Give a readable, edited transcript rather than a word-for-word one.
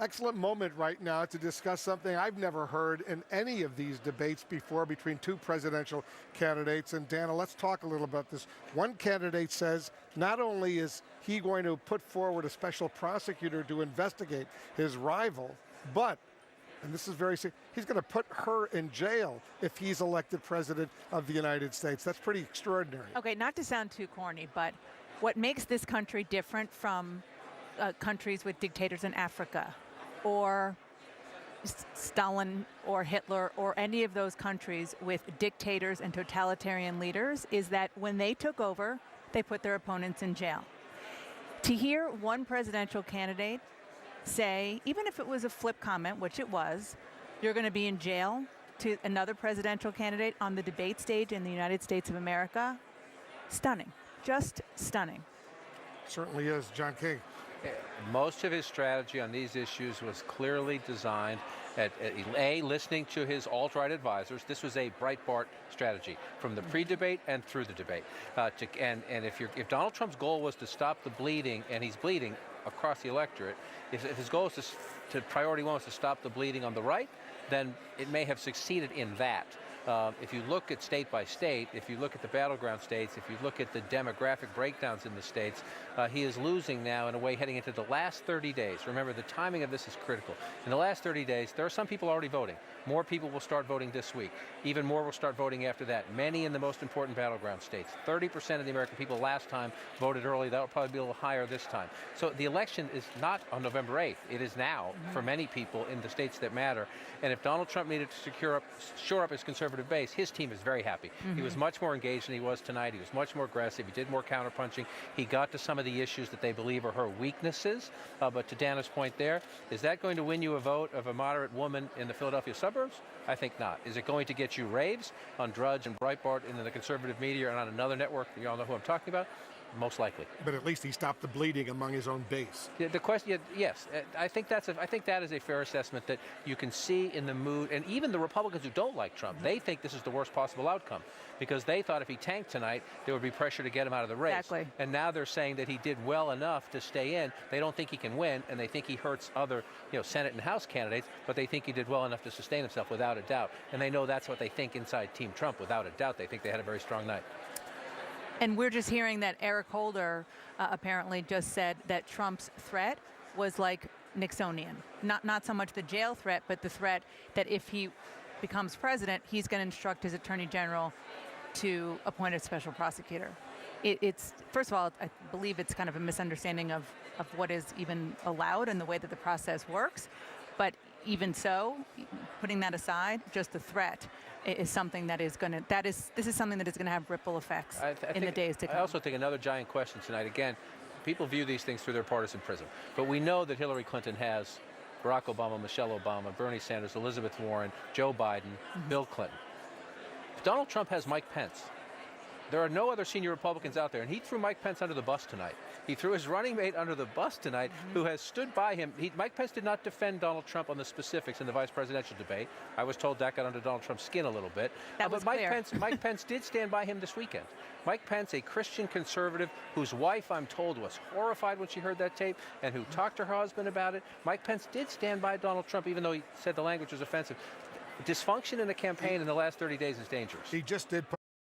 excellent moment right now to discuss something I've never heard in any of these debates before between two presidential candidates. And Dana, let's talk a little about this. One candidate says not only is he going to put forward a special prosecutor to investigate his rival, but, and this is very serious, he's going to put her in jail if he's elected president of the United States. That's pretty extraordinary. Okay, not to sound too corny, but what makes this country different from countries with dictators in Africa or Stalin or Hitler or any of those countries with dictators and totalitarian leaders is that when they took over, they put their opponents in jail. To hear one presidential candidate say, even if it was a flip comment, which it was, you're going to be in jail, to another presidential candidate on the debate stage in the United States of America, stunning, just stunning. Certainly is. John King. Most of his strategy on these issues was clearly designed at listening to his alt-right advisors. This was a Breitbart strategy from the pre-debate and through the debate. And if Donald Trump's goal was to stop the bleeding, and he's bleeding across the electorate, if his goal is to priority one was to stop the bleeding on the right, then it may have succeeded in that. If you look at state by state, if you look at the battleground states, if you look at the demographic breakdowns in the states, he is losing now in a way heading into the last 30 days. Remember, the timing of this is critical. In the last 30 days, there are some people already voting. More people will start voting this week. Even more will start voting after that. Many in the most important battleground states. 30% of the American people last time voted early. That will probably be a little higher this time. So the election is not on November 8th. It is now for many people in the states that matter. And if Donald Trump needed to shore up his conservative base, his team is very happy. He was much more engaged than he was tonight. He was much more aggressive. He did more counterpunching. He got to some of the issues that they believe are her weaknesses. But to Dana's point there, is that going to win you a vote of a moderate woman in the Philadelphia suburbs? I think not. Is it going to get you raves on Drudge and Breitbart and in the conservative media and on another network? You all know who I'm talking about? Most likely. But at least he stopped the bleeding among his own base. Yeah, the question, yes, I think that is a fair assessment that you can see in the mood, and even the Republicans who don't like Trump, they think this is the worst possible outcome because they thought if he tanked tonight, there would be pressure to get him out of the race. Exactly. And now they're saying that he did well enough to stay in. They don't think he can win, and they think he hurts other, Senate and House candidates, but they think he did well enough to sustain himself without a doubt. And they know that's what they think inside Team Trump, without a doubt. They think they had a very strong night. And we're just hearing that Eric Holder apparently just said that Trump's threat was like Nixonian. Not so much the jail threat, but the threat that if he becomes president, he's going to instruct his attorney general to appoint a special prosecutor. It's first of all, I believe it's kind of a misunderstanding of what is even allowed and the way that the process works. But even so, putting that aside, just the threat is something that is going to, this is something that is going to have ripple effects in the days to come. I also think another giant question tonight, again, people view these things through their partisan prism, but we know that Hillary Clinton has Barack Obama, Michelle Obama, Bernie Sanders, Elizabeth Warren, Joe Biden, Bill Clinton. Donald Trump has Mike Pence. There are no other senior Republicans out there, and he threw Mike Pence under the bus tonight. He threw his running mate under the bus tonight, who has stood by him. Mike Pence did not defend Donald Trump on the specifics in the vice presidential debate. I was told that got under Donald Trump's skin a little bit. But Mike Pence did stand by him this weekend. Mike Pence, a Christian conservative whose wife, I'm told, was horrified when she heard that tape and who talked to her husband about it. Mike Pence did stand by Donald Trump, even though he said the language was offensive. Dysfunction in the campaign in the last 30 days is dangerous. He just did